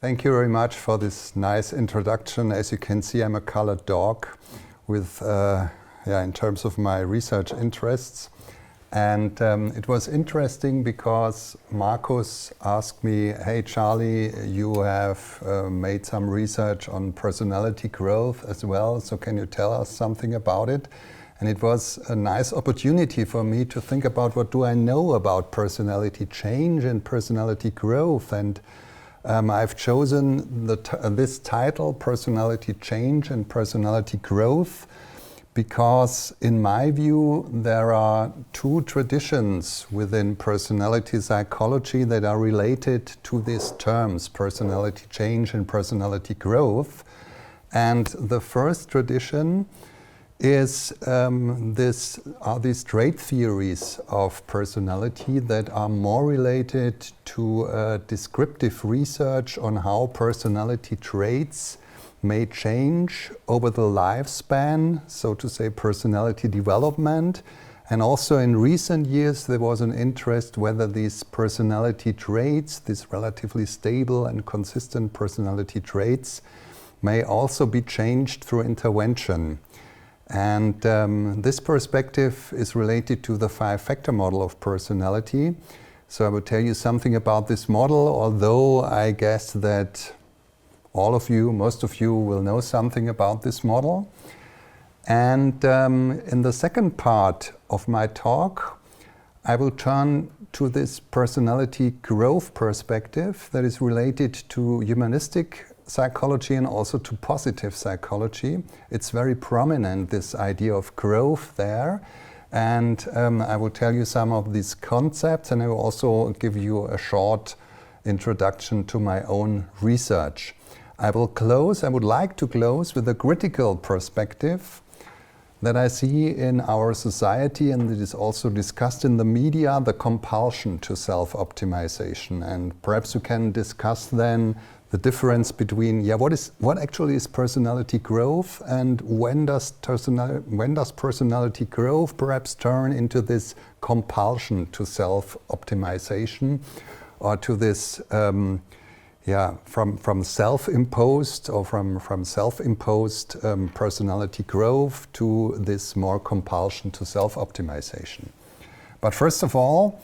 Thank you very much for this nice introduction. As you can see, I'm a colored dog with, in terms of my research interests. And it was interesting because Markus asked me, hey Charlie, you have made some research on personality growth as well, so can you tell us something about it? And it was a nice opportunity for me to think about what do I know about personality change and personality growth. And I've chosen this title, Personality Change and Personality Growth, because in my view there are two traditions within personality psychology that are related to these terms, personality change and personality growth. And the first tradition is these trait theories of personality that are more related to descriptive research on how personality traits may change over the lifespan, so to say personality development. And also in recent years there was an interest whether these personality traits, these relatively stable and consistent personality traits, may also be changed through intervention. And this perspective is related to the 5-factor model of personality. So I will tell you something about this model, although I guess that all of you, most of you, will know something about this model. And in the second part of my talk, I will turn to this personality growth perspective that is related to humanistic psychology and also to positive psychology. It's very prominent, this idea of growth there. And I will tell you some of these concepts, and I will also give you a short introduction to my own research. I would like to close with a critical perspective that I see in our society, and it is also discussed in the media, the compulsion to self-optimization. And perhaps you can discuss then the difference between what actually is personality growth, and when does personality growth perhaps turn into this compulsion to self-optimization, or to this from self-imposed or from self-imposed personality growth to this more compulsion to self-optimization. But first of all,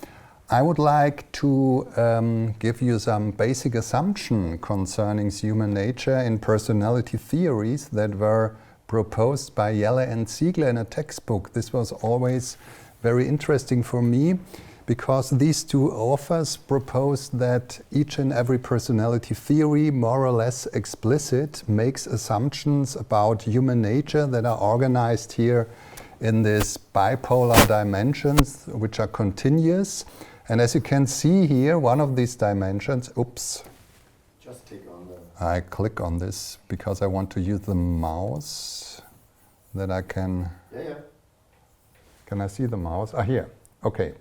I would like to give you some basic assumption concerning human nature in personality theories that were proposed by Jelle and Ziegler in a textbook. This was always very interesting for me, because these two authors proposed that each and every personality theory, more or less explicit, makes assumptions about human nature that are organized here in these bipolar dimensions, which are continuous. And as you can see here, one of these dimensions, just click on I click on this because I want to use the mouse, that I can... Can I see the mouse? Here, okay.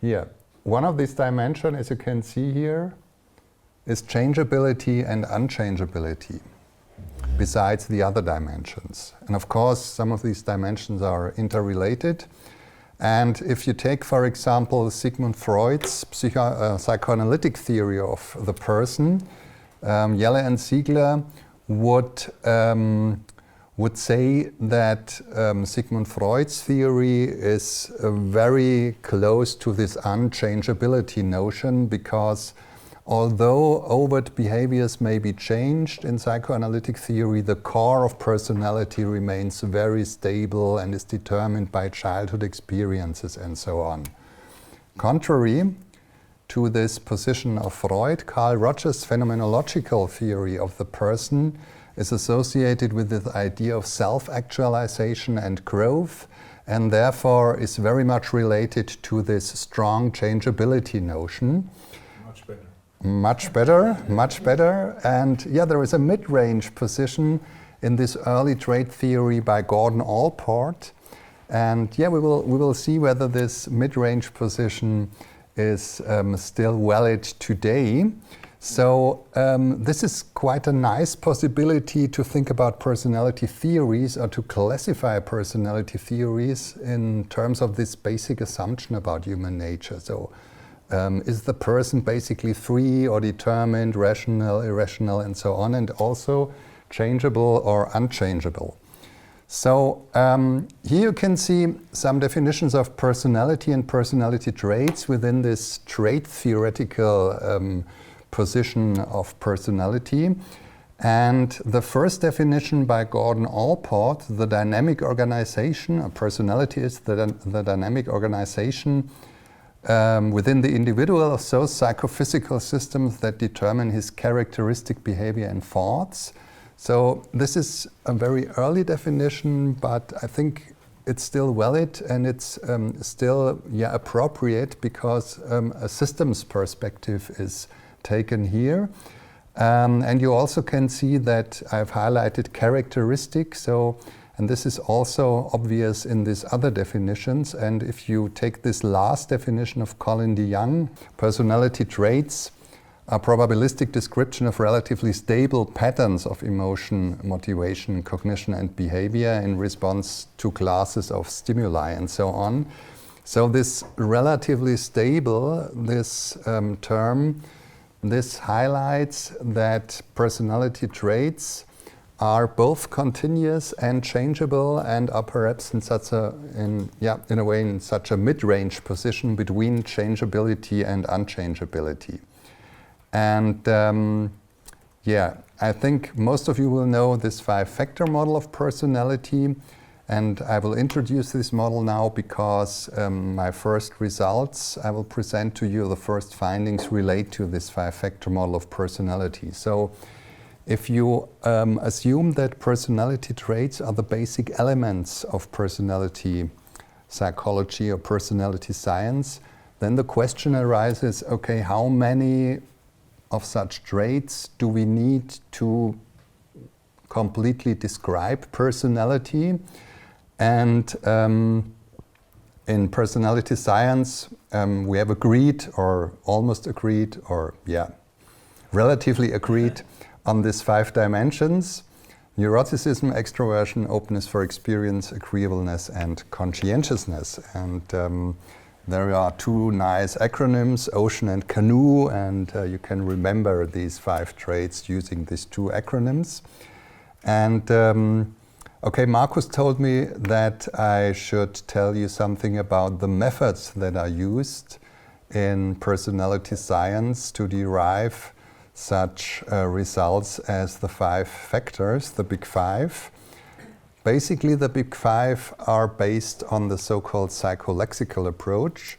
Here, one of these dimensions, as you can see here, is changeability and unchangeability, besides the other dimensions. And of course, some of these dimensions are interrelated. And if you take, for example, Sigmund Freud's psychoanalytic theory of the person, Jelle and Ziegler would say that Sigmund Freud's theory is very close to this unchangeability notion, because although overt behaviors may be changed in psychoanalytic theory, the core of personality remains very stable and is determined by childhood experiences and so on. Contrary to this position of Freud, Karl Rogers' phenomenological theory of the person is associated with the idea of self-actualization and growth, and therefore is very much related to this strong changeability notion. Much better. And there is a mid-range position in this early trait theory by Gordon Allport. And we will see whether this mid-range position is still valid today. So this is quite a nice possibility to think about personality theories, or to classify personality theories in terms of this basic assumption about human nature. So Is the person basically free or determined, rational, irrational, and so on, and also changeable or unchangeable? So here you can see some definitions of personality and personality traits within this trait theoretical position of personality. And the first definition by Gordon Allport, the dynamic organization, a personality is the dynamic organization within the individual of those psychophysical systems that determine his characteristic behavior and thoughts. So this is a very early definition, but I think it's still valid and it's still appropriate because a systems perspective is taken here. And you also can see that I've highlighted characteristic. And this is also obvious in these other definitions. And if you take this last definition of Colin DeYoung, personality traits are probabilistic description of relatively stable patterns of emotion, motivation, cognition, and behavior in response to classes of stimuli and so on. So this relatively stable, this term, this highlights that personality traits are both continuous and changeable and are perhaps in such a, in a way, in such a mid-range position between changeability and unchangeability. And I think most of you will know this 5-factor model of personality, and I will introduce this model now because my first results I will present to you, the first findings relate to this 5-factor model of personality. So if you assume that personality traits are the basic elements of personality psychology or personality science, then the question arises, okay, how many of such traits do we need to completely describe personality? And in personality science, we have agreed, or almost agreed, or relatively agreed on these 5 dimensions: neuroticism, extroversion, openness for experience, agreeableness, and conscientiousness. And there are 2 nice acronyms, OCEAN and CANOE, and you can remember these 5 traits using these 2 acronyms. And okay, Markus told me that I should tell you something about the methods that are used in personality science to derive such results as the 5 factors, the Big 5. Basically, the Big 5 are based on the so-called psycholexical approach.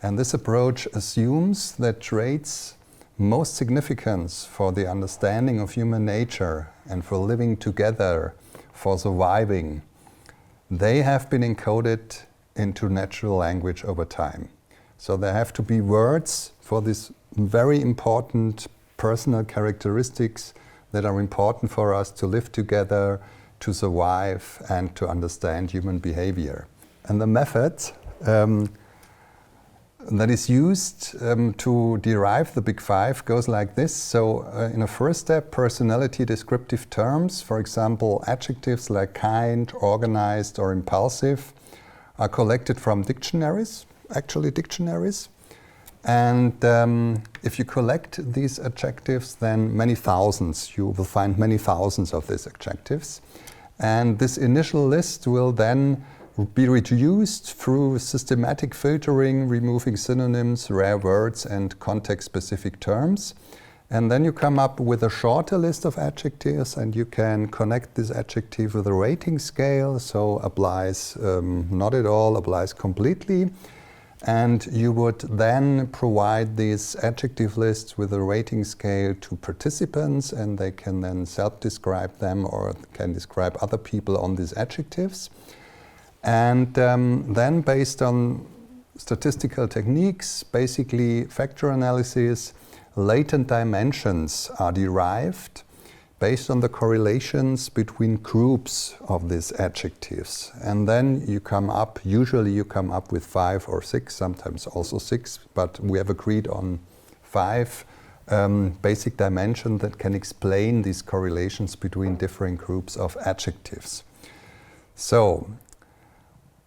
And this approach assumes that traits most significance for the understanding of human nature and for living together, for surviving, they have been encoded into natural language over time. So there have to be words for these very important personal characteristics that are important for us to live together, to survive, and to understand human behavior. And the method that is used to derive the Big 5 goes like this. So in a first step, personality descriptive terms, for example, adjectives like kind, organized, or impulsive, are collected from dictionaries, actually dictionaries. And if you collect these adjectives, then many thousands, you will find many thousands of these adjectives. And this initial list will then be reduced through systematic filtering, removing synonyms, rare words, and context-specific terms. And then you come up with a shorter list of adjectives, and you can connect this adjective with a rating scale. So applies not at all, applies completely. And you would then provide these adjective lists with a rating scale to participants, and they can then self-describe them or can describe other people on these adjectives. And then based on statistical techniques, basically factor analysis, latent dimensions are derived based on the correlations between groups of these adjectives. And then you come up, usually you come up with 5 or 6, sometimes also 6, but we have agreed on 5 basic dimensions that can explain these correlations between different groups of adjectives. So,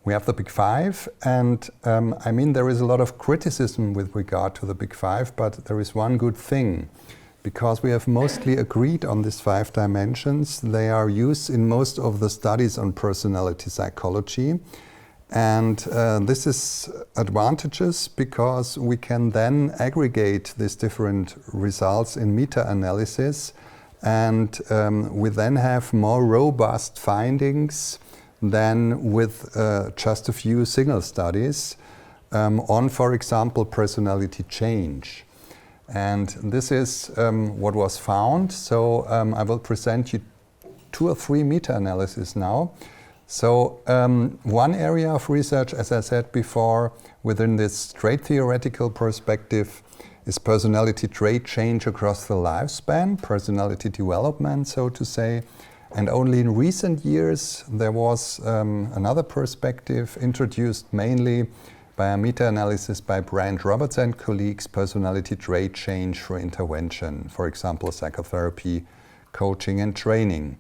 We have the Big Five, and I mean, there is a lot of criticism with regard to the Big Five, but there is one good thing. Because we have mostly agreed on these 5 dimensions, they are used in most of the studies on personality psychology. And this is advantageous because we can then aggregate these different results in meta-analysis, and we then have more robust findings than with just a few single studies on, for example, personality change. And this is what was found. So I will present you 2 or 3 meta-analyses now. So one area of research, as I said before, within this straight theoretical perspective is personality trait change across the lifespan, personality development, so to say. And only in recent years there was another perspective introduced mainly by a meta-analysis by Brand Roberts and colleagues, personality trait change for intervention, for example, psychotherapy, coaching and training.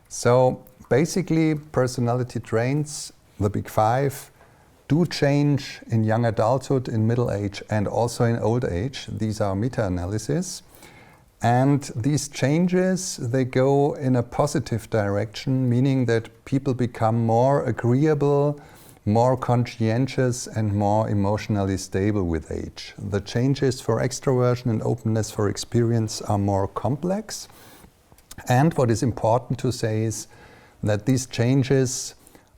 So basically, personality traits, the Big Five, do change in young adulthood, in middle age, and also in old age. These are meta-analyses. And these changes, they go in a positive direction, meaning that people become more agreeable, more conscientious, and more emotionally stable with age. The changes for extroversion and openness for experience are more complex. And what is important to say is that these changes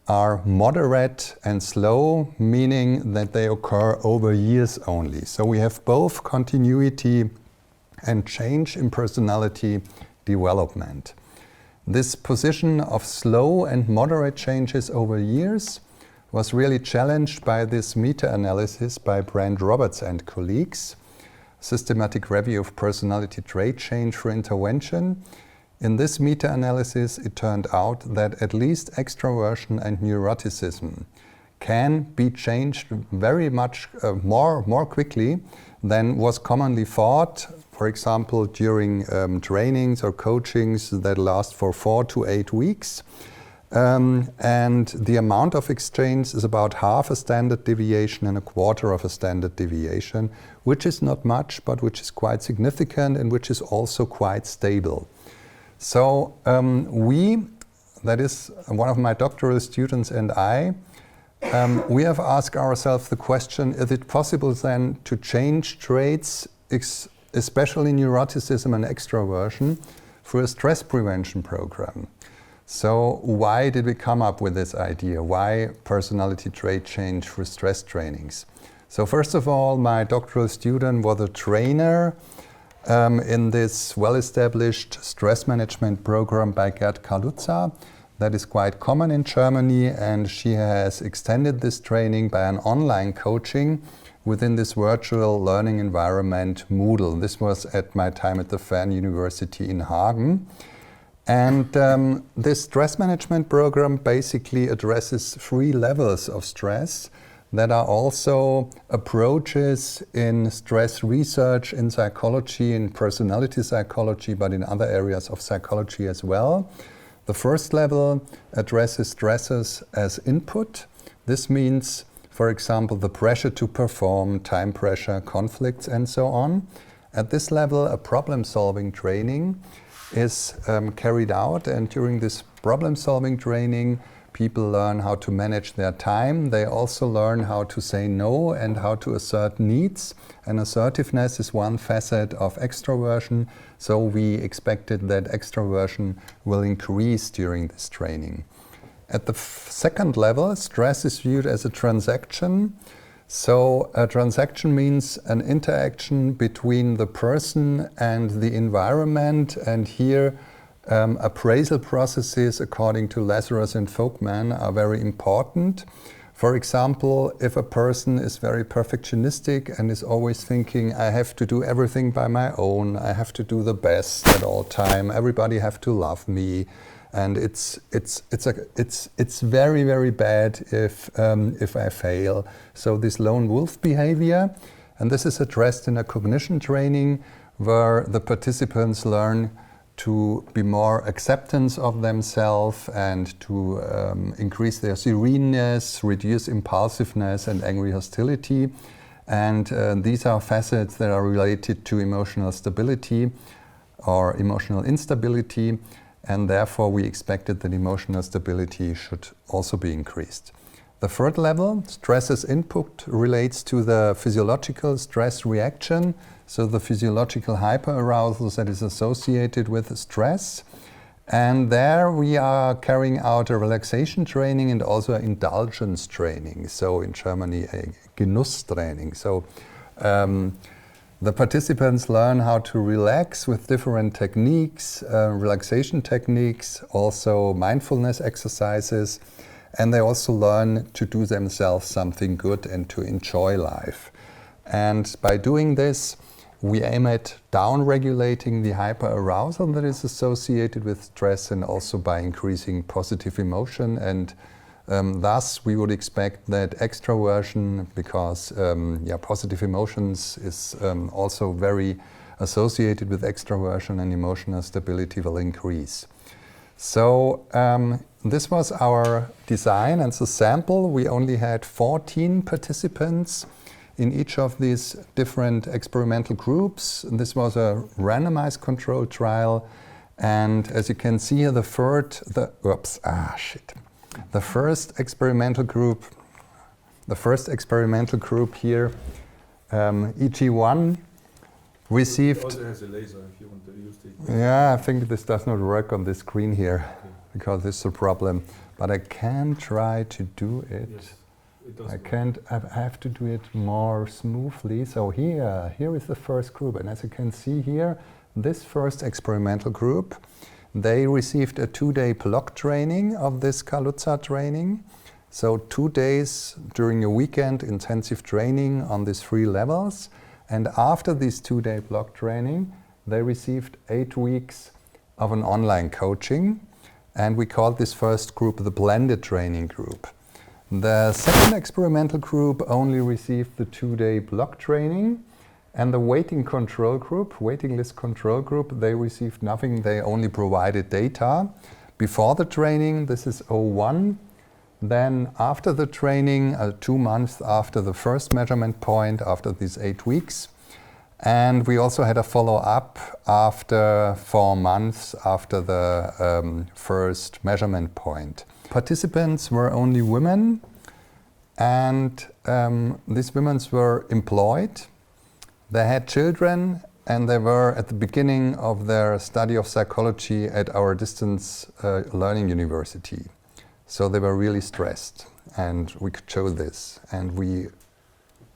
are moderate and slow, meaning that they occur over years only. So we have both continuity and change in personality development. This position of slow and moderate changes over years was really challenged by this meta-analysis by Brand Roberts and colleagues, systematic review of personality trait change for intervention. In this meta-analysis, it turned out that at least extroversion and neuroticism can be changed very much more quickly than was commonly thought, for example, during trainings or coachings that last for 4 to 8 weeks. And the amount of exchange is about half a standard deviation and a quarter of a standard deviation, which is not much, but which is quite significant and which is also quite stable. So that is one of my doctoral students and I, we have asked ourselves the question, is it possible then to change traits, especially neuroticism and extroversion, through a stress prevention program? So why did we come up with this idea? Why personality trait change through stress trainings? So first of all, my doctoral student was a trainer in this well-established stress management program by Gerd Karlutzer. That is quite common in Germany, and she has extended this training by an online coaching within this virtual learning environment, Moodle. This was at my time at the Fern University in Hagen. And this stress management program basically addresses 3 levels of stress that are also approaches in stress research, in psychology, in personality psychology, but in other areas of psychology as well. The first level addresses stresses as input. This means, for example, the pressure to perform, time pressure, conflicts, and so on. At this level, a problem-solving training is carried out, and during this problem-solving training, people learn how to manage their time. They also learn how to say no and how to assert needs. And assertiveness is one facet of extroversion, so we expected that extroversion will increase during this training. At the second level, stress is viewed as a transaction. So a transaction means an interaction between the person and the environment, and here appraisal processes, according to Lazarus and Folkman, are very important. For example, if a person is very perfectionistic and is always thinking, I have to do everything by my own, I have to do the best at all time, everybody have to love me, and it's very, very bad if I fail. So this lone wolf behavior, and this is addressed in a cognition training where the participants learn to be more acceptance of themselves and to increase their sereneness, reduce impulsiveness and angry hostility. And these are facets that are related to emotional stability or emotional instability, and therefore we expected that emotional stability should also be increased. The third level, stress as input, relates to the physiological stress reaction, so the physiological hyperarousal that is associated with stress. And there we are carrying out a relaxation training and also an indulgence training, so in Germany a Genusstraining. So the participants learn how to relax with different techniques, relaxation techniques, also mindfulness exercises, and they also learn to do themselves something good and to enjoy life. And by doing this, we aim at down-regulating the hyperarousal that is associated with stress and also by increasing positive emotion. And thus, we would expect that extraversion, because positive emotions is also very associated with extraversion, and emotional stability will increase. So this was our design and the sample. We only had 14 participants in each of these different experimental groups. And this was a randomized controlled trial. And as you can see here, the first experimental group here, EG1, received. It also has a laser if you want to use it. Yeah, I think this does not work on the screen here because this is a problem. But I can try to do it. Yes, it does. I have to do it more smoothly. So here is the first group, and as you can see here, this first experimental group, they received a 2-day block training of this Kaluza training. So 2 days during a weekend intensive training on these 3 levels. And after this 2-day block training, they received 8 weeks of an online coaching. And we called this first group the blended training group. The second experimental group only received the 2-day block training. And the waiting list control group, they received nothing. They only provided data. Before the training, this is 01. Then after the training, 2 months after the first measurement point, after these 8 weeks. And we also had a follow-up after 4 months after the first measurement point. Participants were only women, and these women were employed. They had children, and they were at the beginning of their study of psychology at our distance learning university. So they were really stressed, and we could show this. And we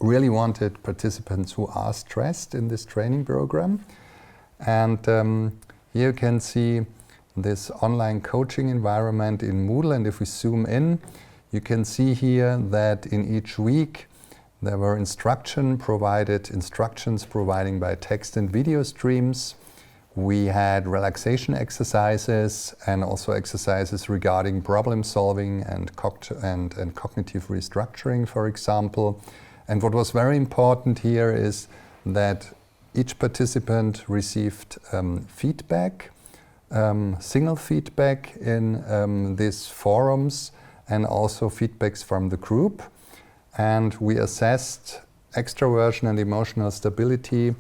really wanted participants who are stressed in this training program. And here you can see this online coaching environment in Moodle. And if we zoom in, you can see here that in each week there were instructions provided by text and video streams. We had relaxation exercises and also exercises regarding problem solving and cognitive restructuring, for example. And what was very important here is that each participant received feedback, single feedback in these forums, and also feedbacks from the group. And we assessed extraversion and emotional stability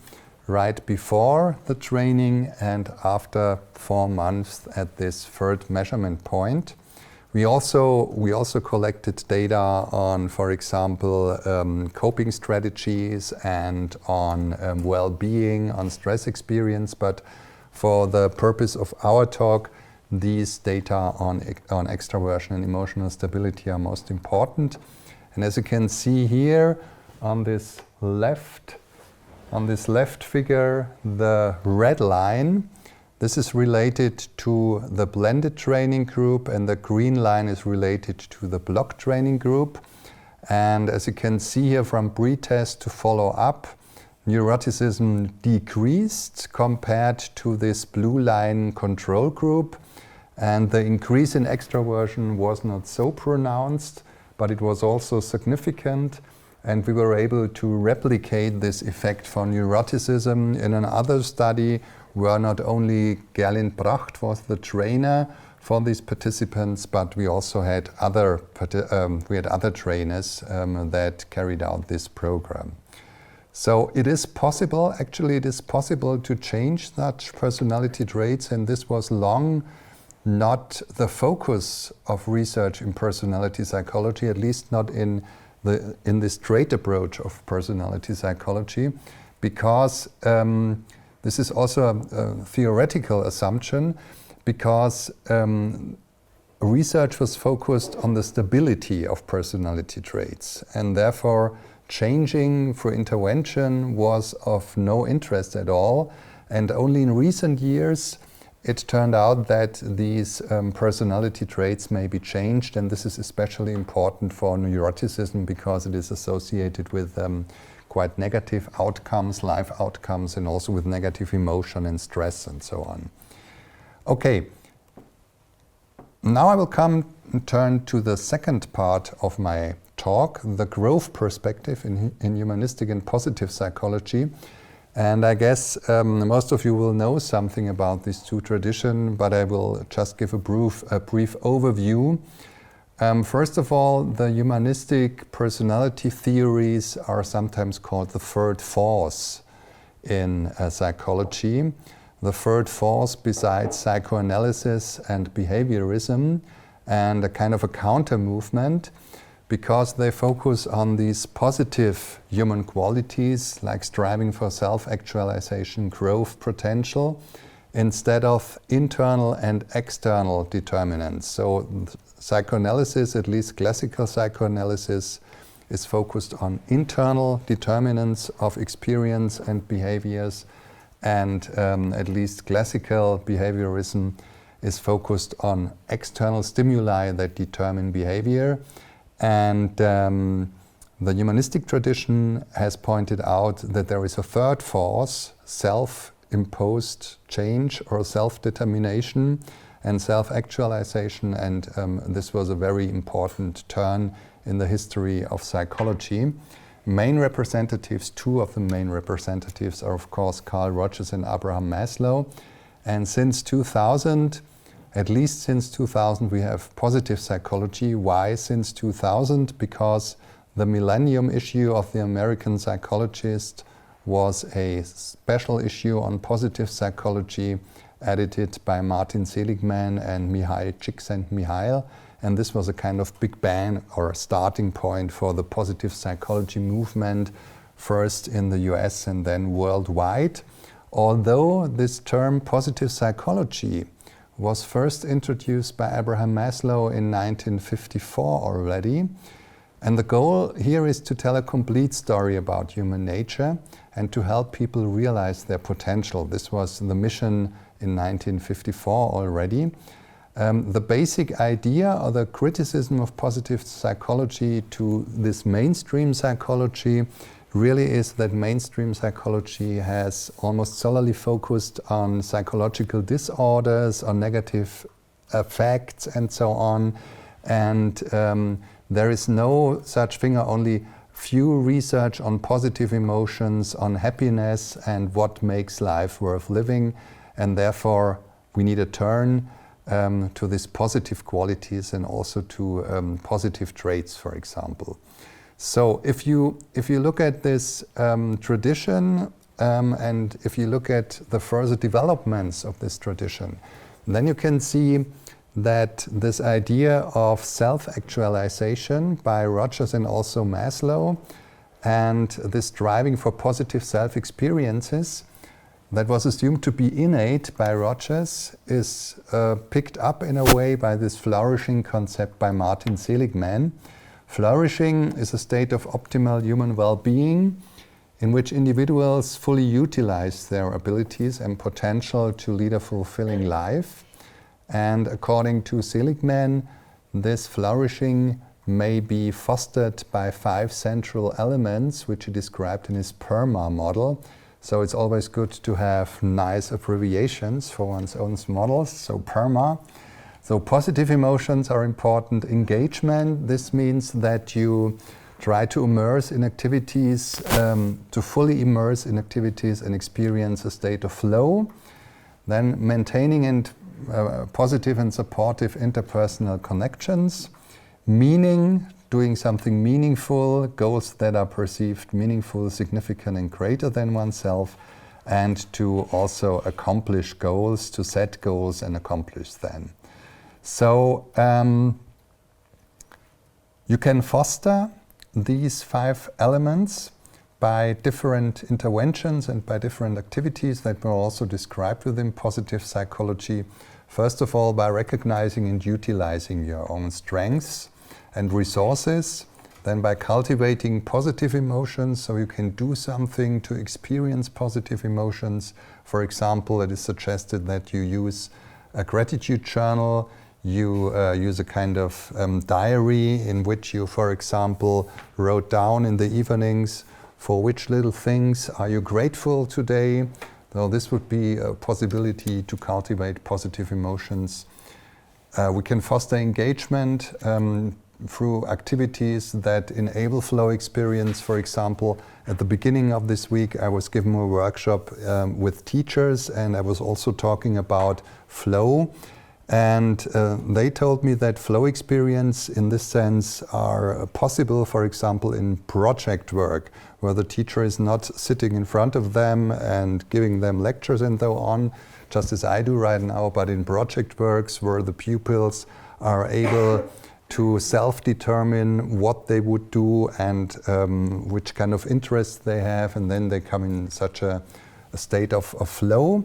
right before the training and after 4 months at this third measurement point. We also collected data on, for example, coping strategies and on well-being, on stress experience. But for the purpose of our talk, these data on extraversion and emotional stability are most important. And as you can see here on this left figure, the red line, this is related to the blended training group, and the green line is related to the block training group. And as you can see here from pre-test to follow-up, neuroticism decreased compared to this blue line control group. And the increase in extraversion was not so pronounced, but it was also significant. And we were able to replicate this effect for neuroticism in another study were not only Gerlin Bracht was the trainer for these participants, but we also had other trainers that carried out this program. So it is possible, actually it is possible to change such personality traits, and this was long not the focus of research in personality psychology, at least not in this trait approach of personality psychology, because this is also a theoretical assumption, because research was focused on the stability of personality traits, and therefore changing for intervention was of no interest at all. And only in recent years it turned out that these personality traits may be changed, and this is especially important for neuroticism because it is associated with quite negative outcomes, life outcomes, and also with negative emotion and stress and so on. Okay, now I will turn to the second part of my talk, the growth perspective in humanistic and positive psychology. And I guess most of you will know something about these two traditions, but I will just give a brief overview. First of all, the humanistic personality theories are sometimes called the third force in psychology. The third force, besides psychoanalysis and behaviorism, and a kind of a counter movement, because they focus on these positive human qualities like striving for self-actualization, growth potential, instead of internal and external determinants. So psychoanalysis, at least classical psychoanalysis, is focused on internal determinants of experience and behaviors, and at least classical behaviorism is focused on external stimuli that determine behavior. And the humanistic tradition has pointed out that there is a third force, self-imposed change or self-determination and self-actualization, and this was a very important turn in the history of psychology. Main representatives, two of the main representatives are of course Karl Rogers and Abraham Maslow, and since 2000, at least since 2000, we have positive psychology. Why since 2000? Because the millennium issue of the American Psychologist was a special issue on positive psychology, edited by Martin Seligman and Mihaly Csikszentmihalyi. And this was a kind of big bang or a starting point for the positive psychology movement, first in the US and then worldwide. Although this term positive psychology was first introduced by Abraham Maslow in 1954 already. And the goal here is to tell a complete story about human nature and to help people realize their potential. This was the mission in 1954 already. The basic idea or the criticism of positive psychology to this mainstream psychology really is that mainstream psychology has almost solely focused on psychological disorders, on negative effects and so on. And there is no such thing, or only few research on positive emotions, on happiness and what makes life worth living. And therefore we need a turn to these positive qualities and also to positive traits, for example. So if you look at this tradition and if you look at the further developments of this tradition, then you can see that this idea of self-actualization by Rogers and also Maslow, and this striving for positive self-experiences that was assumed to be innate by Rogers is picked up in a way by this flourishing concept by Martin Seligman. Flourishing is a state of optimal human well-being in which individuals fully utilize their abilities and potential to lead a fulfilling life. And according to Seligman, this flourishing may be fostered by 5 central elements, which he described in his PERMA model. So it's always good to have nice abbreviations for one's own models. So PERMA. So positive emotions are important. Engagement, this means that you try to immerse in activities, to fully immerse in activities and experience a state of flow. Then maintaining and positive and supportive interpersonal connections, meaning, doing something meaningful, goals that are perceived meaningful, significant and greater than oneself, and to also accomplish goals, to set goals and accomplish them. So you can foster these 5 elements by different interventions and by different activities that were also described within positive psychology. First of all, by recognizing and utilizing your own strengths and resources, then by cultivating positive emotions, so you can do something to experience positive emotions. For example, it is suggested that you use a gratitude journal, you use a kind of diary in which you, for example, wrote down in the evenings for which little things are you grateful today. So this would be a possibility to cultivate positive emotions. We can foster engagement through activities that enable flow experience. For example, at the beginning of this week, I was given a workshop with teachers, and I was also talking about flow. And they told me that flow experience in this sense are possible, for example, in project work, where the teacher is not sitting in front of them and giving them lectures and so on, just as I do right now, but in project works where the pupils are able to self-determine what they would do and which kind of interests they have, and then they come in such a state of flow.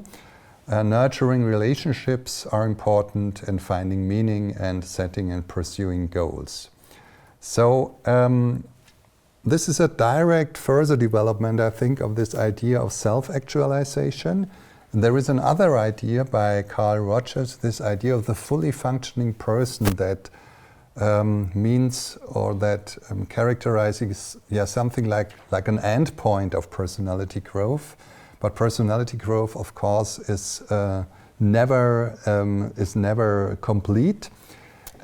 Nurturing relationships are important, and finding meaning and setting and pursuing goals. So this is a direct further development, I think, of this idea of self-actualization. And there is another idea by Karl Rogers, this idea of the fully functioning person that means, or that characterizes something like an end point of personality growth. But personality growth, of course, is never complete.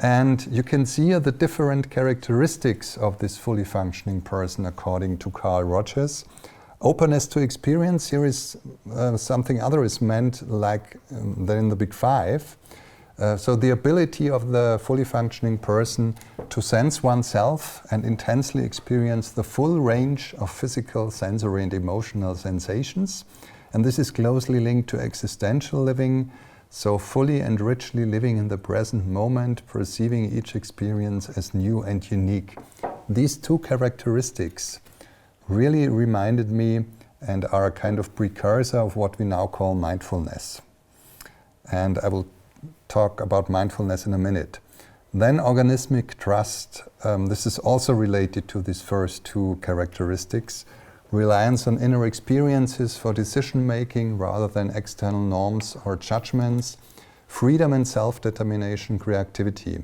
And you can see here the different characteristics of this fully functioning person according to Karl Rogers. Openness to experience, here is something other is meant like than in the Big Five. So the ability of the fully functioning person to sense oneself and intensely experience the full range of physical, sensory and emotional sensations. And this is closely linked to existential living, so fully and richly living in the present moment, perceiving each experience as new and unique. These 2 characteristics really reminded me and are a kind of precursor of what we now call mindfulness. And I will talk about mindfulness in a minute. Then organismic trust. This is also related to these first 2 characteristics. Reliance on inner experiences for decision making rather than external norms or judgments. Freedom and self-determination, creativity.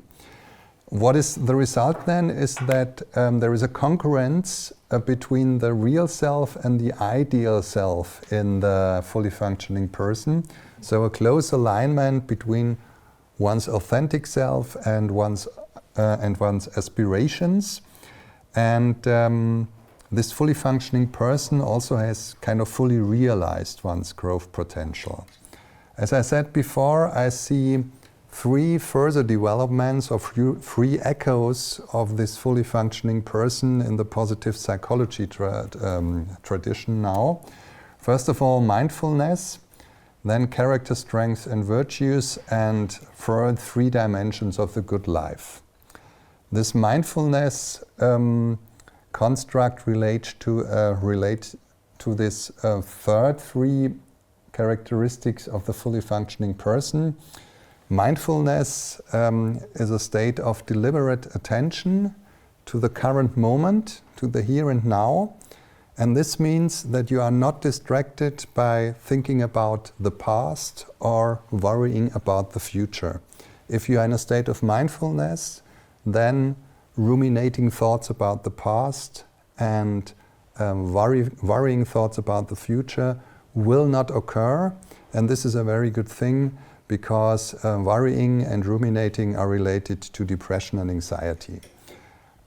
What is the result then is that there is a congruence between the real self and the ideal self in the fully functioning person. So a close alignment between one's authentic self and one's aspirations. And this fully functioning person also has kind of fully realized one's growth potential. As I said before, I see 3 further developments of 3 echoes of this fully functioning person in the positive psychology tradition now. First of all, mindfulness, then character strengths and virtues, and third, 3 dimensions of the good life. This mindfulness construct relate to this third 3 characteristics of the fully functioning person. Mindfulness is a state of deliberate attention to the current moment, to the here and now. And this means that you are not distracted by thinking about the past or worrying about the future. If you are in a state of mindfulness, then ruminating thoughts about the past and worrying thoughts about the future will not occur. And this is a very good thing, because worrying and ruminating are related to depression and anxiety.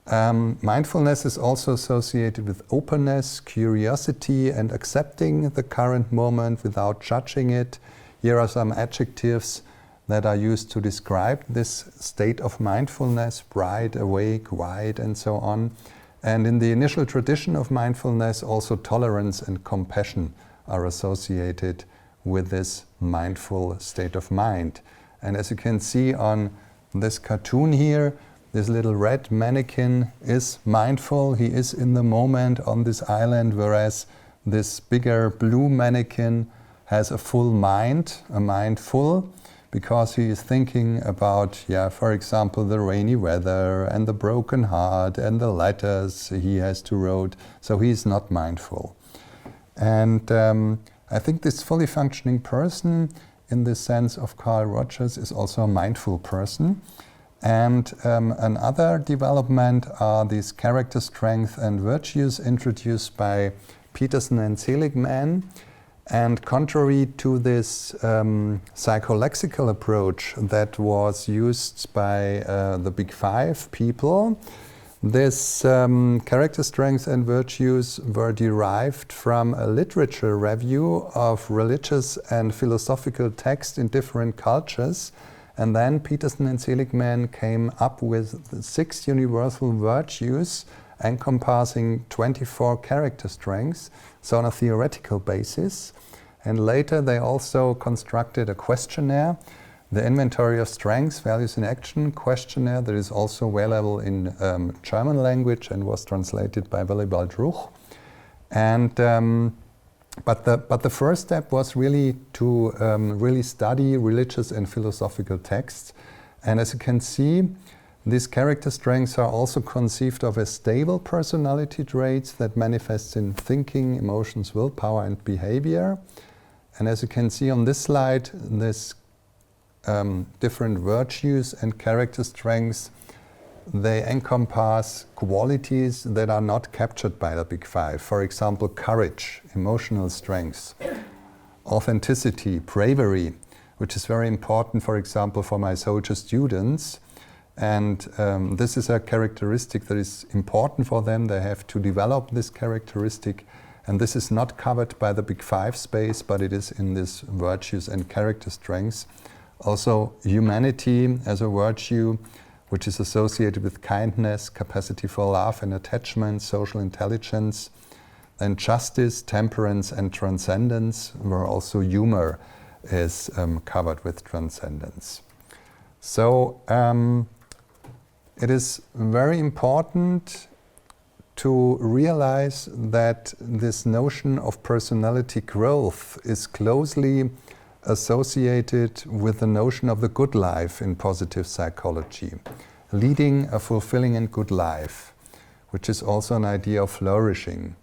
Mindfulness is also associated with openness, curiosity, and accepting the current moment without judging it. here are some adjectives that are used to describe this state of mindfulness: bright, awake, wide, and so on. And in the initial tradition of mindfulness, also tolerance and compassion are associated with this mindful state of mind. And as you can see on this cartoon here, this little red mannequin is mindful. He is in the moment on this island, whereas this bigger blue mannequin has a full mind, a mind full, because he is thinking about, for example, the rainy weather and the broken heart and the letters he has to write. So he is not mindful. And I think this fully functioning person, in the sense of Carl Rogers, is also a mindful person. And another development are these character strengths and virtues introduced by Peterson and Seligman. And contrary to this psycholexical approach that was used by the Big Five people, this character strengths and virtues were derived from a literature review of religious and philosophical texts in different cultures. And then Peterson and Seligman came up with 6 universal virtues encompassing 24 character strengths, so on a theoretical basis. And later they also constructed a questionnaire, the Inventory of Strengths, Values in Action questionnaire, that is also available in German language and was translated by Willibald Ruch. And but the first step was really to really study religious and philosophical texts. And as you can see, these character strengths are also conceived of as stable personality traits that manifest in thinking, emotions, willpower, and behavior. And as you can see on this slide, this different virtues and character strengths, they encompass qualities that are not captured by the Big Five. For example, courage, emotional strength, authenticity, bravery, which is very important, for example, for my soldier students. And this is a characteristic that is important for them. They have to develop this characteristic. And this is not covered by the Big Five space, but it is in this virtues and character strengths. Also, humanity as a virtue, which is associated with kindness, capacity for love and attachment, social intelligence. And justice, temperance, and transcendence, where also humor is covered with transcendence. So it is very important to realize that this notion of personality growth is closely associated with the notion of the good life in positive psychology, leading a fulfilling and good life, which is also an idea of flourishing.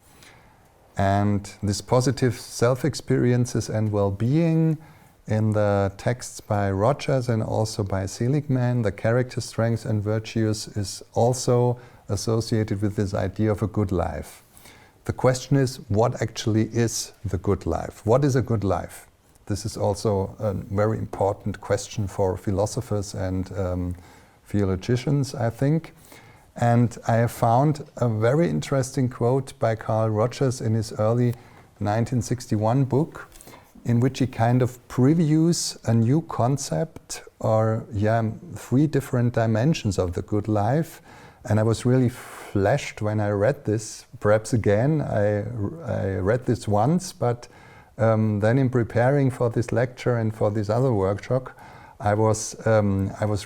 And this positive self-experiences and well-being in the texts by Rogers and also by Seligman, the character strengths and virtues is also associated with this idea of a good life. The question is, what actually is the good life? What is a good life? This is also a very important question for philosophers and theologians, I think. And I have found a very interesting quote by Carl Rogers in his early 1961 book, in which he kind of previews a new concept or 3 different dimensions of the good life. And I was really flashed when I read this. Perhaps again, I read this once, but then in preparing for this lecture and for this other workshop, I was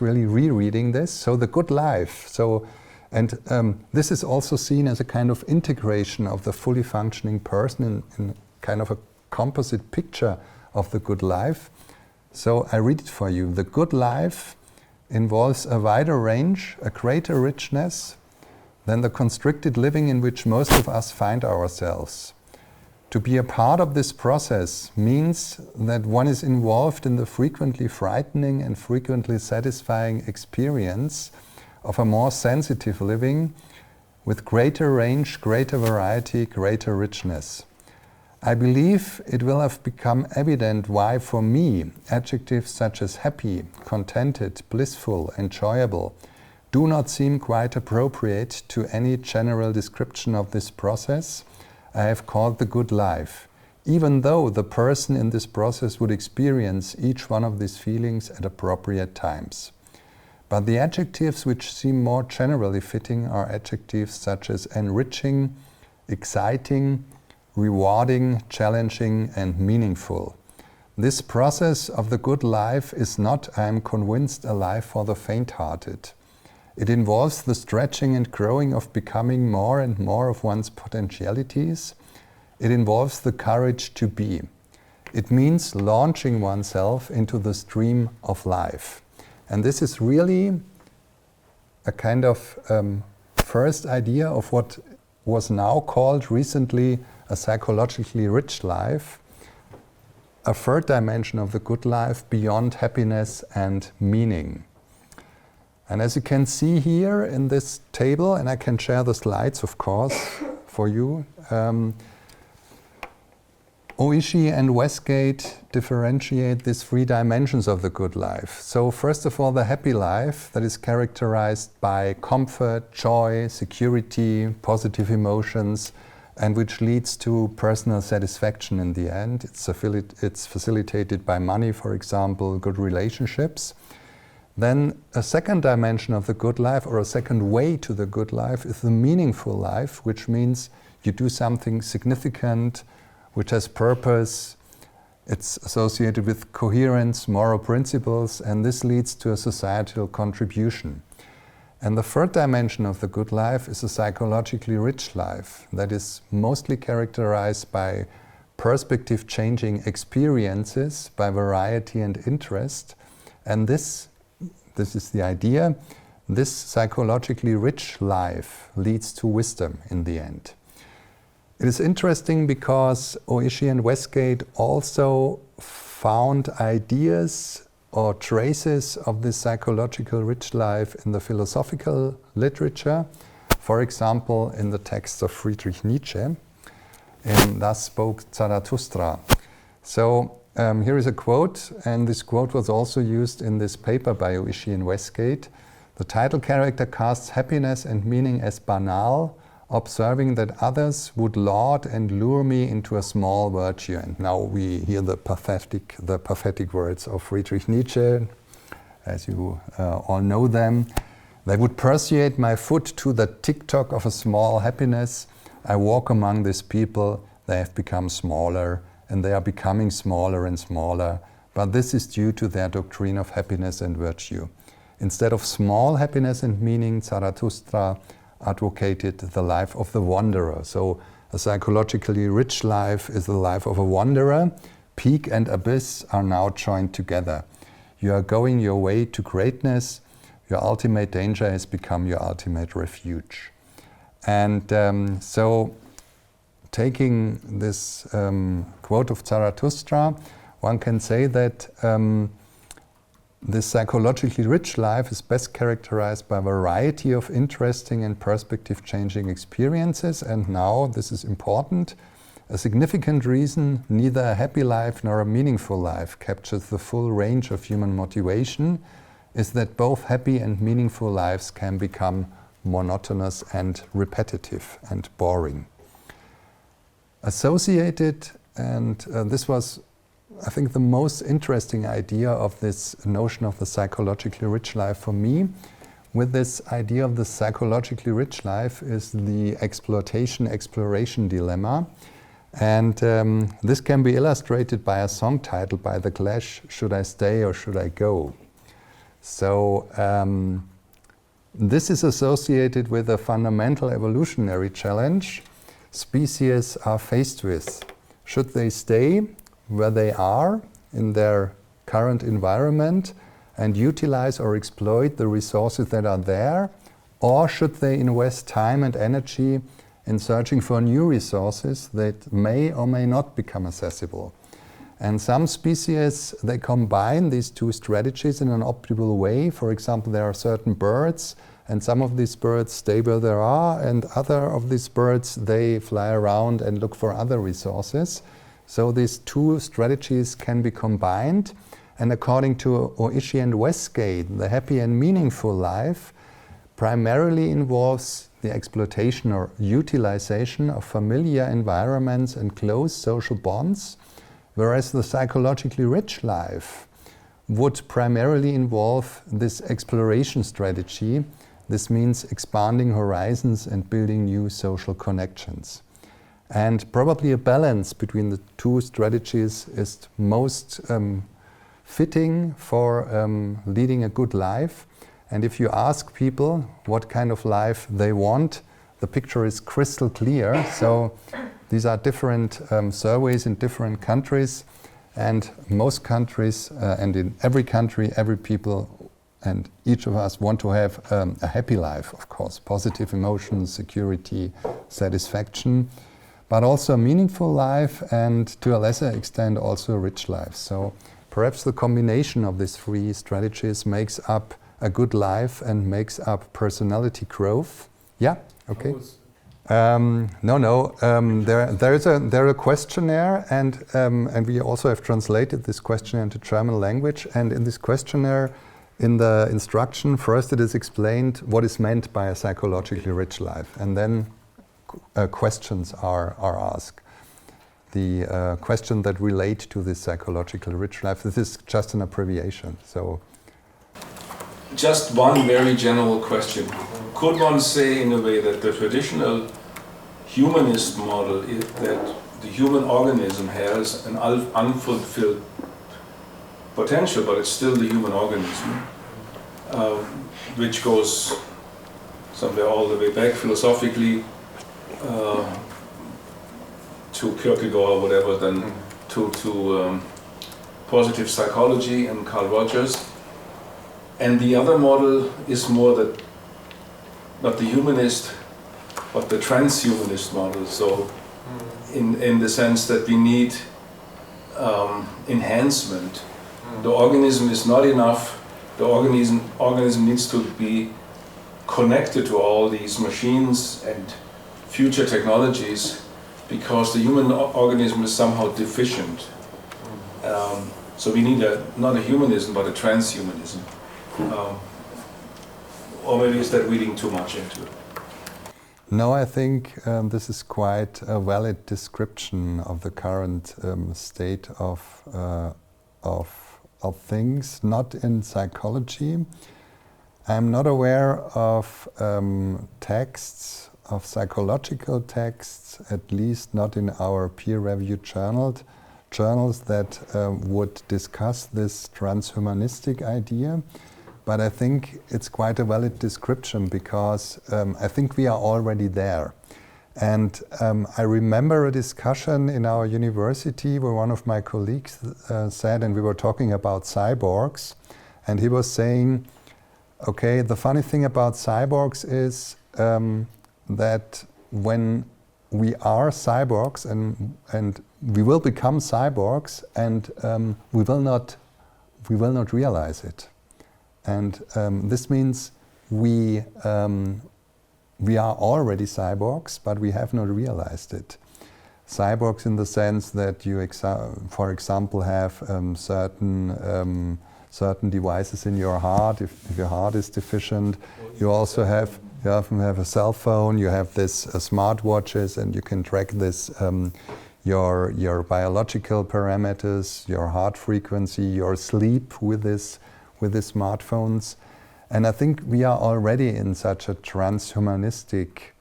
really rereading this. So the good life. And this is also seen as a kind of integration of the fully functioning person in kind of a composite picture of the good life. So I read it for you. The good life involves a wider range, a greater richness than the constricted living in which most of us find ourselves. To be a part of this process means that one is involved in the frequently frightening and frequently satisfying experience of a more sensitive living with greater range, greater variety, greater richness. I believe it will have become evident why, for me, adjectives such as happy, contented, blissful, enjoyable do not seem quite appropriate to any general description of this process I have called the good life, even though the person in this process would experience each one of these feelings at appropriate times. But the adjectives which seem more generally fitting are adjectives such as enriching, exciting, rewarding, challenging, and meaningful. This process of the good life is not, I am convinced, a life for the faint-hearted. It involves the stretching and growing of becoming more and more of one's potentialities. It involves the courage to be. It means launching oneself into the stream of life. And this is really a kind of first idea of what was now called recently a psychologically rich life, a third dimension of the good life beyond happiness and meaning. And as you can see here in this table, and I can share the slides, of course, for you, Oishi and Westgate differentiate these three dimensions of the good life. So first of all, the happy life that is characterized by comfort, joy, security, positive emotions, and which leads to personal satisfaction in the end. It's facilitated by money, for example, good relationships. Then a second dimension of the good life, or a second way to the good life, is the meaningful life, which means you do something significant, which has purpose. It's associated with coherence, moral principles, and this leads to a societal contribution. And the third dimension of the good life is a psychologically rich life that is mostly characterized by perspective-changing experiences, by variety and interest. And this is the idea, this psychologically rich life leads to wisdom in the end. It is interesting because Oishi and Westgate also found ideas or traces of this psychological rich life in the philosophical literature, for example, in the texts of Friedrich Nietzsche, in Thus Spoke Zarathustra. So here is a quote, and this quote was also used in this paper by Oishi and Westgate. The title character casts happiness and meaning as banal, observing that others would laud and lure me into a small virtue. And now we hear the pathetic words of Friedrich Nietzsche, as you all know them. They would persuade my foot to the tick-tock of a small happiness. I walk among these people, they have become smaller, and they are becoming smaller and smaller, but this is due to their doctrine of happiness and virtue. Instead of small happiness and meaning, Zarathustra advocated the life of the wanderer. So a psychologically rich life is the life of a wanderer. Peak and abyss are now joined together. You are going your way to greatness. Your ultimate danger has become your ultimate refuge. And so taking this quote of Zarathustra, one can say that this psychologically rich life is best characterized by a variety of interesting and perspective-changing experiences. And now, this is important, a significant reason neither a happy life nor a meaningful life captures the full range of human motivation is that both happy and meaningful lives can become monotonous and repetitive and boring. Associated, and this was I think the most interesting idea of this notion of the psychologically rich life for me, with this idea of the psychologically rich life, is the exploitation-exploration dilemma. And this can be illustrated by a song title by The Clash, Should I Stay or Should I Go? So this is associated with a fundamental evolutionary challenge species are faced with. Should they stay where they are in their current environment and utilize or exploit the resources that are there, or should they invest time and energy in searching for new resources that may or may not become accessible? And some species, they combine these two strategies in an optimal way. For example, there are certain birds, and some of these birds stay where they are, and other of these birds, they fly around and look for other resources. So these two strategies can be combined, and according to Oishi and Westgate, the happy and meaningful life primarily involves the exploitation or utilization of familiar environments and close social bonds, whereas the psychologically rich life would primarily involve this exploration strategy. This means expanding horizons and building new social connections. And probably a balance between the two strategies is most fitting for leading a good life. And if you ask people what kind of life they want, the picture is crystal clear. So these are different surveys in different countries, and most countries and in every country, every people and each of us want to have a happy life, of course, positive emotions, security, satisfaction, but also a meaningful life, and to a lesser extent also a rich life. So perhaps the combination of these three strategies makes up a good life and makes up personality growth. Yeah, okay. There's a questionnaire, and we also have translated this questionnaire into German language. And in this questionnaire, in the instruction, first it is explained what is meant by a psychologically rich life, and then questions are asked. The questions that relate to this psychologically rich life. This is just an abbreviation. So. Just one very general question. Could one say in a way that the traditional humanist model is that the human organism has an unfulfilled potential, but it's still the human organism, which goes somewhere all the way back philosophically to Kierkegaard or whatever, then to positive psychology and Carl Rogers. And the other model is more that, not the humanist, but the transhumanist model. So, in the sense that we need enhancement. The organism is not enough. The organism needs to be connected to all these machines and future technologies, because the human organism is somehow deficient. So we need not a humanism, but a transhumanism. Or maybe is that reading too much into it? No, I think this is quite a valid description of the current state of things, not in psychology. I'm not aware of texts, of psychological texts, at least not in our peer-reviewed journals that would discuss this transhumanistic idea. But I think it's quite a valid description, because I think we are already there. And I remember a discussion in our university where one of my colleagues said, and we were talking about cyborgs, and he was saying, okay, the funny thing about cyborgs is that when we are cyborgs and we will become cyborgs, and we will not realize it. And this means we are already cyborgs, but we have not realized it. Cyborgs in the sense that you, for example, have certain devices in your heart. If your heart is deficient, you also often have a cell phone. You have this smartwatches, and you can track this your biological parameters, your heart frequency, your sleep with the smartphones. And I think we are already in such a transhumanistic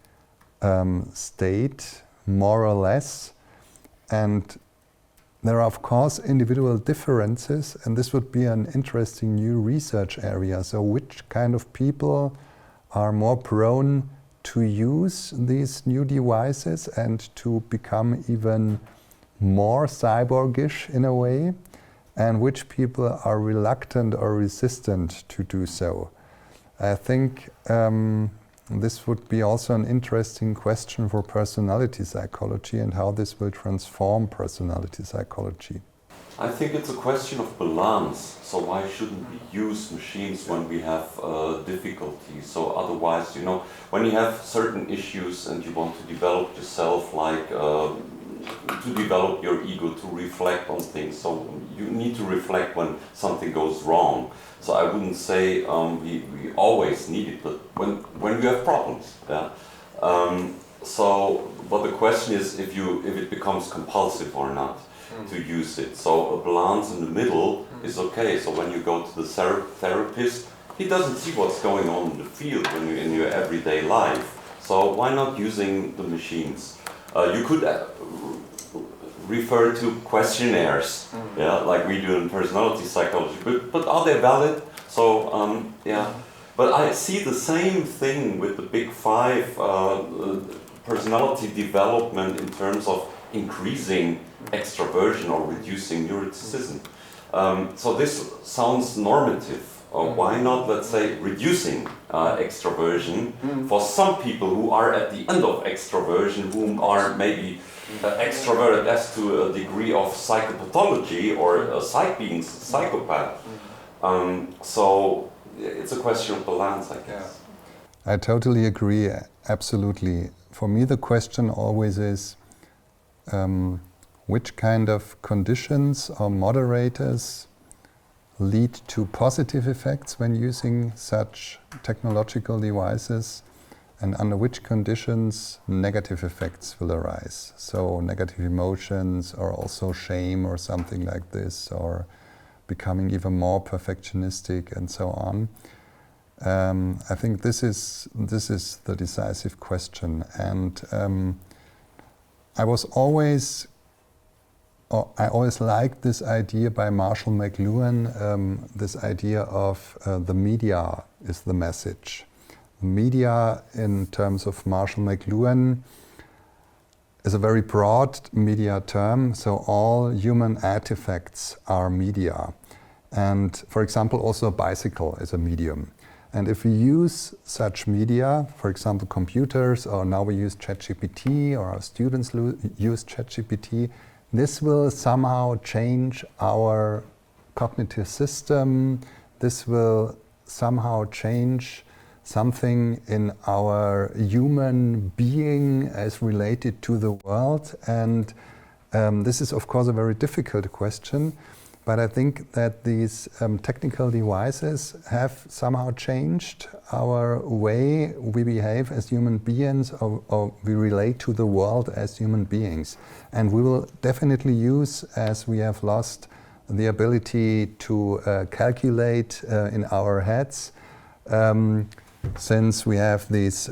state, more or less. And there are, of course, individual differences, and this would be an interesting new research area. So which kind of people are more prone to use these new devices and to become even more cyborgish in a way, and which people are reluctant or resistant to do so. I think this would be also an interesting question for personality psychology and how this will transform personality psychology. I think it's a question of balance. So why shouldn't we use machines when we have difficulties? So otherwise, you know, when you have certain issues and you want to develop yourself, like to develop your ego, to reflect on things. So you need to reflect when something goes wrong. So I wouldn't say we always need it, but when you have problems, yeah. But the question is if it becomes compulsive or not to use it. So a balance in the middle is okay. So when you go to the therapist, he doesn't see what's going on in the field in your everyday life. So why not using the machines? You could refer to questionnaires, yeah, like we do in personality psychology. But are they valid? So yeah. But I see the same thing with the big five personality development in terms of increasing extroversion or reducing neuroticism. So this sounds normative. Why not, let's say, reducing extroversion for some people who are at the end of extroversion, whom are maybe extroverted as to a degree of psychopathology or being psychopath. So it's a question of balance, I guess. I totally agree, absolutely. For me, the question always is which kind of conditions or moderators lead to positive effects when using such technological devices, and under which conditions negative effects will arise. So negative emotions, or also shame or something like this, or becoming even more perfectionistic and so on. I think this is the decisive question, and I always liked this idea by Marshall McLuhan, this idea of the media is the message. Media, in terms of Marshall McLuhan, is a very broad media term, so all human artifacts are media. And for example, also a bicycle is a medium. And if we use such media, for example, computers, or now we use ChatGPT, or our students use ChatGPT, this will somehow change our cognitive system. This will somehow change something in our human being as related to the world. And this is, of course, a very difficult question. But I think that these technical devices have somehow changed our way we behave as human beings, or we relate to the world as human beings. And we will definitely use, as we have lost the ability to calculate in our heads, since we have these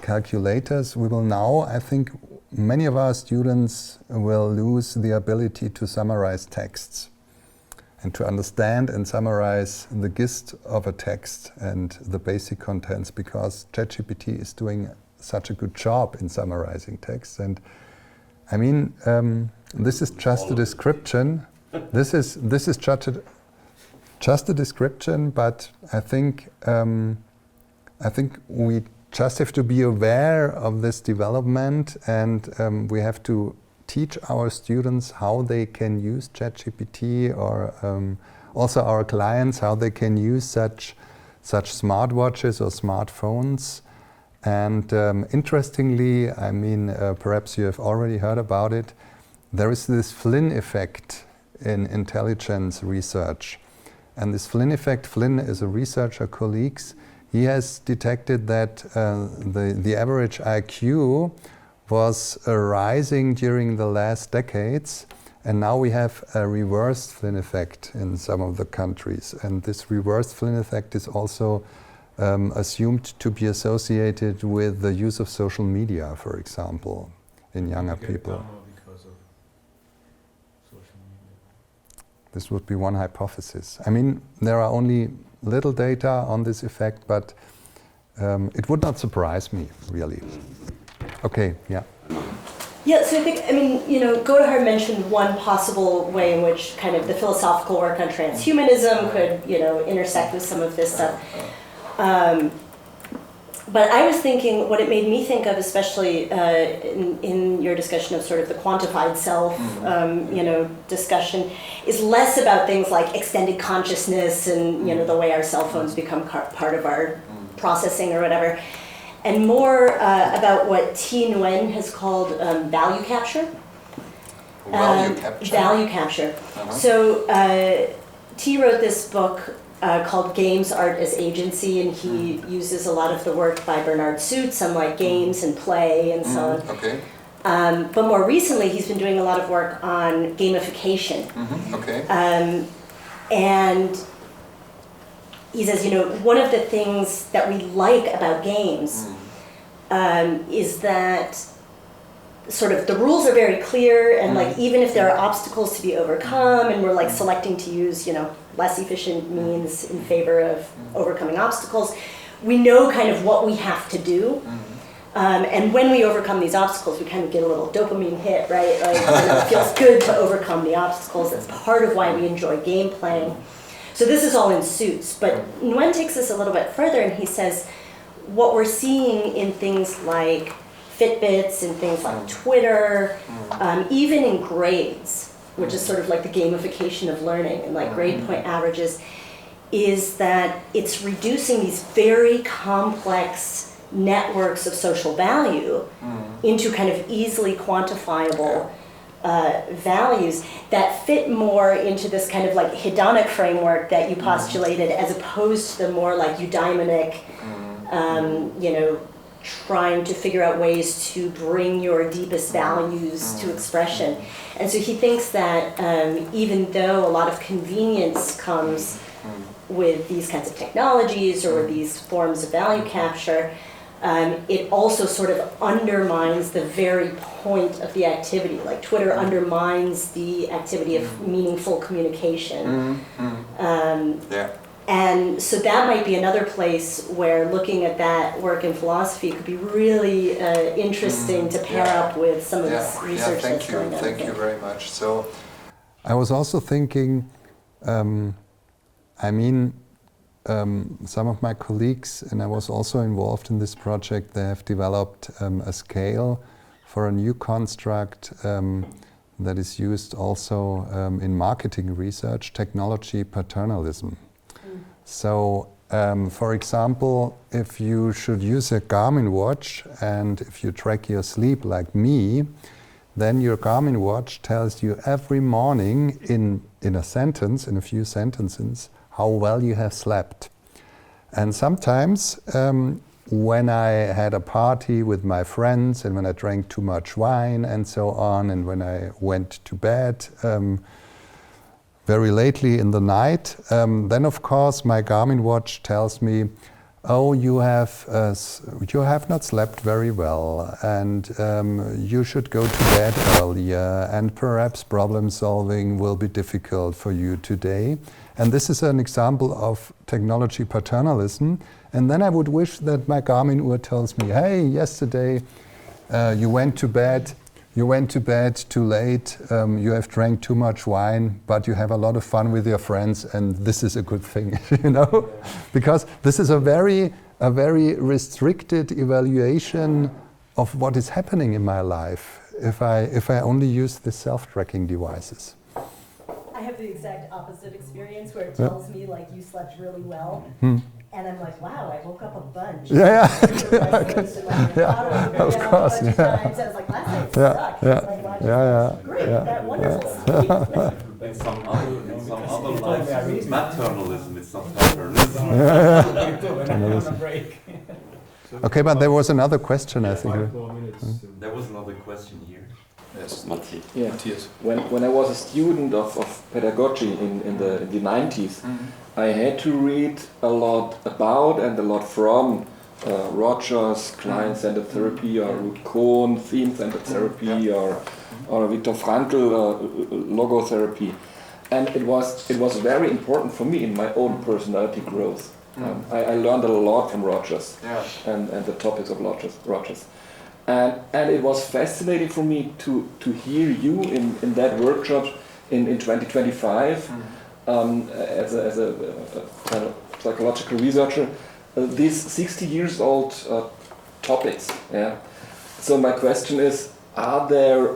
calculators, we will now, I think, many of our students will lose the ability to summarize texts and to understand and summarize the gist of a text and the basic contents, because ChatGPT is doing such a good job in summarizing text. And I mean, this is just a description. This is just a description, but I think we just have to be aware of this development, and we have to teach our students how they can use ChatGPT, or also our clients how they can use such smartwatches or smartphones. And interestingly, I mean, perhaps you have already heard about it, there is this Flynn effect in intelligence research. And this Flynn effect, Flynn is a researcher, colleagues, he has detected that the average IQ was rising during the last decades, and now we have a reversed Flynn effect in some of the countries. And this reversed Flynn effect is also assumed to be associated with the use of social media, for example, in younger people. Because of social media. This would be one hypothesis. I mean, there are only little data on this effect, but it would not surprise me, really. Okay, yeah. Yeah, so I think, I mean, you know, Godehard mentioned one possible way in which kind of the philosophical work on transhumanism could, you know, intersect with some of this stuff. But I was thinking, what it made me think of, especially in your discussion of sort of the quantified self, you know, discussion, is less about things like extended consciousness and, you know, the way our cell phones become part of our processing or whatever, and more about what T. Nguyen has called value capture. Value capture? Value capture. So T. wrote this book called Games, Art as Agency, and he uses a lot of the work by Bernard Suits on like games and play and so on. Okay. But more recently, he's been doing a lot of work on gamification. Okay. And he says, one of the things that we like about games is that sort of the rules are very clear, and like even if there are obstacles to be overcome, and we're like selecting to use less efficient means in favor of overcoming obstacles, we know kind of what we have to do. And when we overcome these obstacles, we kind of get a little dopamine hit, right? Like, it feels good to overcome the obstacles. That's part of why we enjoy game playing. So this is all in Suits, but Nguyen takes this a little bit further, and he says what we're seeing in things like Fitbits and things like Twitter, even in grades, which is sort of like the gamification of learning and like grade point averages, is that it's reducing these very complex networks of social value into kind of easily quantifiable values that fit more into this kind of like hedonic framework that you postulated, as opposed to the more like eudaimonic, trying to figure out ways to bring your deepest values to expression. And so he thinks that even though a lot of convenience comes with these kinds of technologies or these forms of value capture, it also sort of undermines the very point of the activity. Like Twitter undermines the activity of meaningful communication. And so that might be another place where looking at that work in philosophy could be really interesting to pair up with some of this research that's going on. Thank you very much. So I was also thinking, some of my colleagues, and I was also involved in this project, they have developed a scale for a new construct that is used also in marketing research, technology paternalism. So, for example, if you should use a Garmin watch and if you track your sleep like me, then your Garmin watch tells you every morning in a sentence, in a few sentences, how well you have slept. And sometimes when I had a party with my friends and when I drank too much wine and so on, and when I went to bed very lately in the night, then of course my Garmin watch tells me, oh, you have not slept very well, and you should go to bed earlier, and perhaps problem solving will be difficult for you today. And this is an example of technology paternalism. And then I would wish that my Garmin Uhr tells me, hey, yesterday you went to bed too late, you have drank too much wine, but you have a lot of fun with your friends, and this is a good thing, Because this is a very restricted evaluation of what is happening in my life if I only use the self-tracking devices. I have the exact opposite experience where it tells me like you slept really well. And I'm like, wow, I woke up a bunch. Yeah. Of course. Times. I was like, last night sucked. Great, that wonderful sleep. In some other lives, maternalism, it's not paternalism. Okay, but there was another question, I think. There was another question here. Yes, Matthias. Yeah. Matthias. When I was a student of pedagogy in the 90s, I had to read a lot about and a lot from Rogers, client-centered therapy, or Ruth Kohn, theme-centered therapy, or Viktor Frankl, logotherapy, and it was very important for me in my own personality growth. I learned a lot from Rogers and the topics of Rogers. And it was fascinating for me to hear you in that workshop in 2025 as a kind of psychological researcher, these 60 years old topics. Yeah. So my question is, are there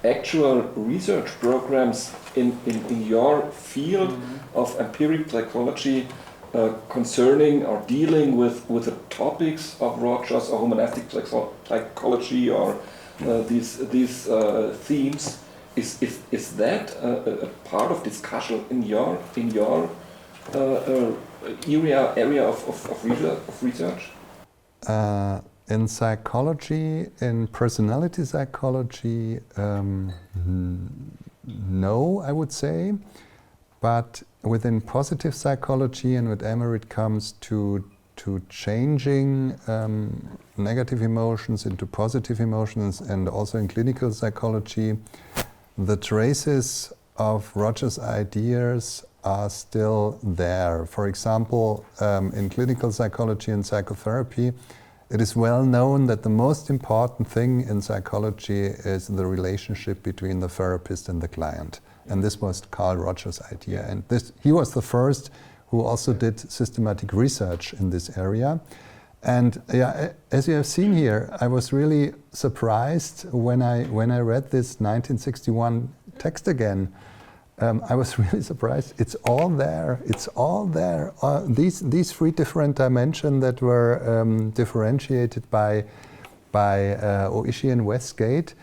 actual research programs in your field of empiric psychology concerning or dealing with the topics of Rogers or humanistic psychology or these themes? Is that a part of discussion in your area of research? In psychology, in personality psychology, no, I would say. But within positive psychology and whenever it comes to changing negative emotions into positive emotions, and also in clinical psychology, the traces of Rogers' ideas are still there. For example, in clinical psychology and psychotherapy, it is well known that the most important thing in psychology is the relationship between the therapist and the client. And this was Carl Rogers' idea. And he was the first who also did systematic research in this area. And yeah, as you have seen here, I was really surprised when I read this 1961 text again. I was really surprised. It's all there. It's all there. These three different dimensions that were differentiated by Oishi and Westgate,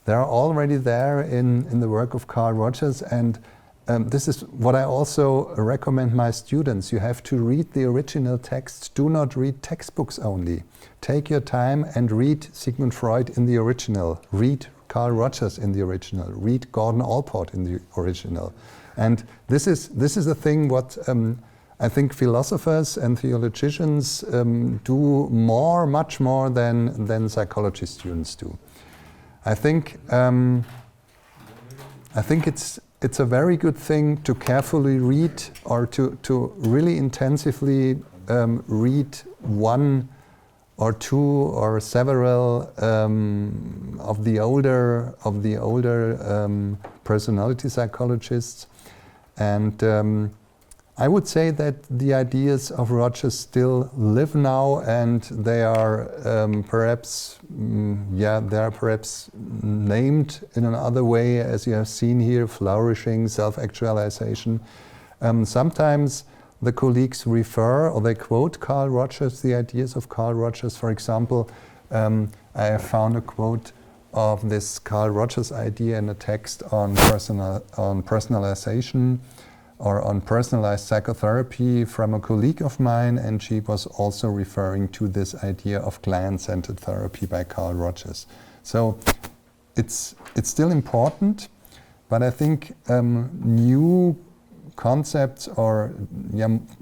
they're already there in the work of Carl Rogers. And this is what I also recommend my students. You have to read the original text. Do not read textbooks only. Take your time and read Sigmund Freud in the original. Read Carl Rogers in the original. Read Gordon Allport in the original. And this is the thing what I think philosophers and theologians do much more than psychology students do. I think it's a very good thing to carefully read, or to really intensively read one or two or several of the older personality psychologists, and I would say that the ideas of Rogers still live now, and they are perhaps named in another way, as you have seen here: flourishing, self-actualization. Sometimes the colleagues refer or they quote Carl Rogers, the ideas of Carl Rogers. For example, I have found a quote of this Carl Rogers idea in a text on personalization or on personalized psychotherapy from a colleague of mine, and she was also referring to this idea of client-centered therapy by Carl Rogers. So it's still important, but I think new concepts, or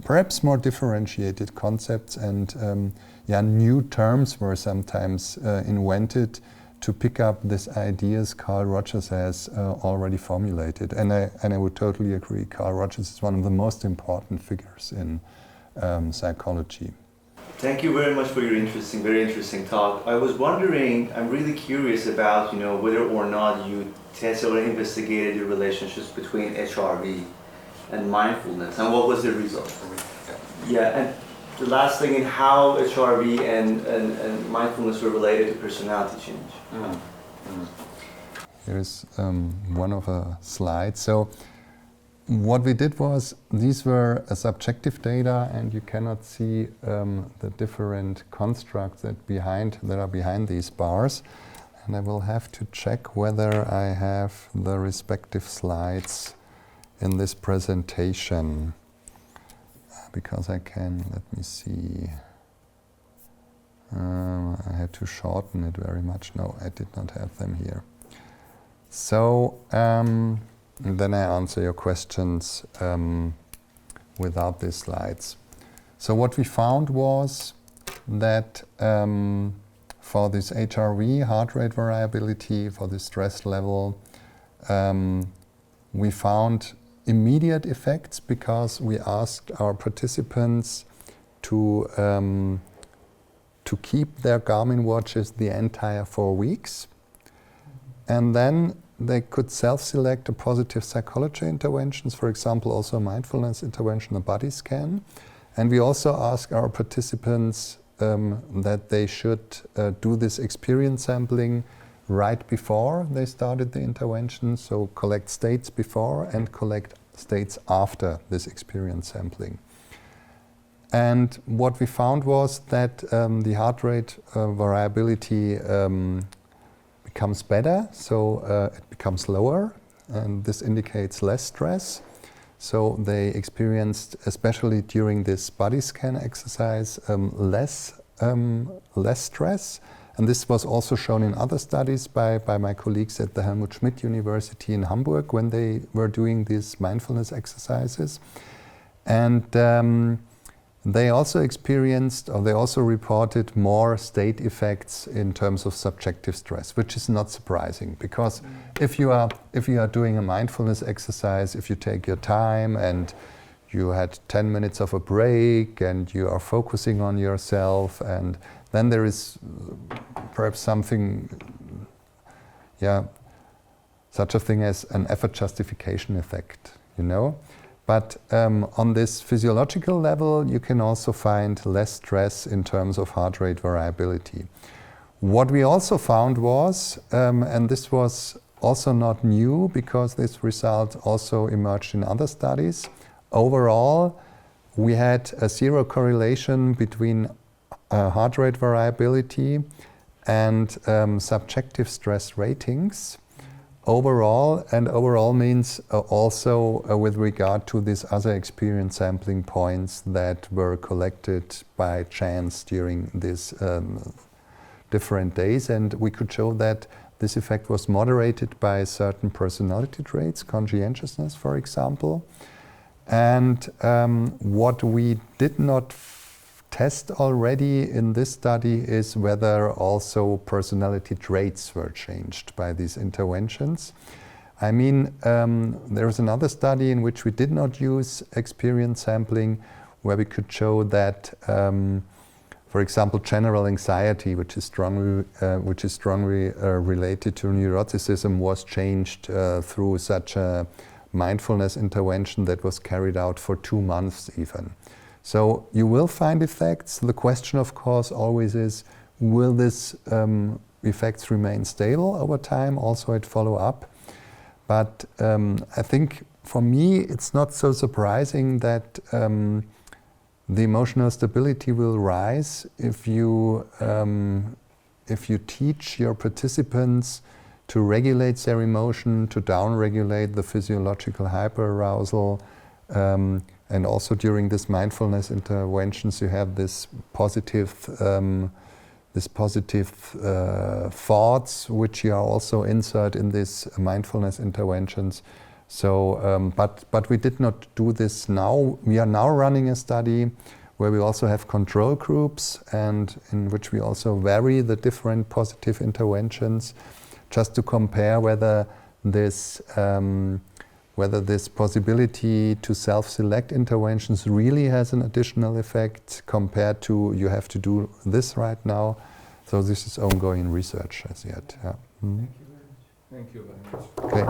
perhaps more differentiated concepts, and new terms were sometimes invented to pick up these ideas Carl Rogers has already formulated. And I would totally agree, Carl Rogers is one of the most important figures in psychology. Thank you very much for your very interesting talk. I was wondering, I'm really curious about, whether or not you tested or investigated the relationships between HRV and mindfulness, and what was the result? Yeah, and the last thing, in how HRV and mindfulness were related to personality change. Here's one of the slides. So what we did was, these were subjective data, and you cannot see the different constructs that are behind these bars. And I will have to check whether I have the respective slides in this presentation, because I can, let me see. I had to shorten it very much. No, I did not have them here. So then I answer your questions without these slides. So what we found was that for this HRV, heart rate variability, for the stress level, we found immediate effects, because we asked our participants to keep their Garmin watches the entire 4 weeks. And then they could self-select a positive psychology interventions, for example, also a mindfulness intervention, a body scan. And we also ask our participants that they should do this experience sampling right before they started the intervention, so collect states before and collect states after this experience sampling. And what we found was that the heart rate variability becomes better, so it becomes lower, and this indicates less stress. So they experienced, especially during this body scan exercise, less stress. And this was also shown in other studies by my colleagues at the Helmut Schmidt University in Hamburg when they were doing these mindfulness exercises. And they also experienced, or they also reported more state effects in terms of subjective stress, which is not surprising, because if you are doing a mindfulness exercise, if you take your time and you had 10 minutes of a break and you are focusing on yourself, and then there is perhaps something, such a thing as an effort justification effect, you know? But on this physiological level, you can also find less stress in terms of heart rate variability. What we also found was, and this was also not new because this result also emerged in other studies, overall we had a zero correlation between heart rate variability and subjective stress ratings. Overall, and overall means also with regard to these other experience sampling points that were collected by chance during these different days. And we could show that this effect was moderated by certain personality traits, conscientiousness, for example. And what we did not test already in this study is whether also personality traits were changed by these interventions. I mean, there is another study in which we did not use experience sampling, where we could show that, for example, general anxiety, which is strongly related to neuroticism, was changed through such a mindfulness intervention that was carried out for 2 months even. So you will find effects. The question, of course, always is, will these effects remain stable over time, also at follow-up? But I think for me, it's not so surprising that the emotional stability will rise if you teach your participants to regulate their emotion, to down-regulate the physiological hyperarousal. And also during this mindfulness interventions, you have this positive thoughts, which you are also insert in these mindfulness interventions. So, but we did not do this now. We are now running a study where we also have control groups, and in which we also vary the different positive interventions, just to compare whether this possibility to self-select interventions really has an additional effect compared to you have to do this right now. So this is ongoing research as yet. Yeah. Mm-hmm. Thank you very much. Okay.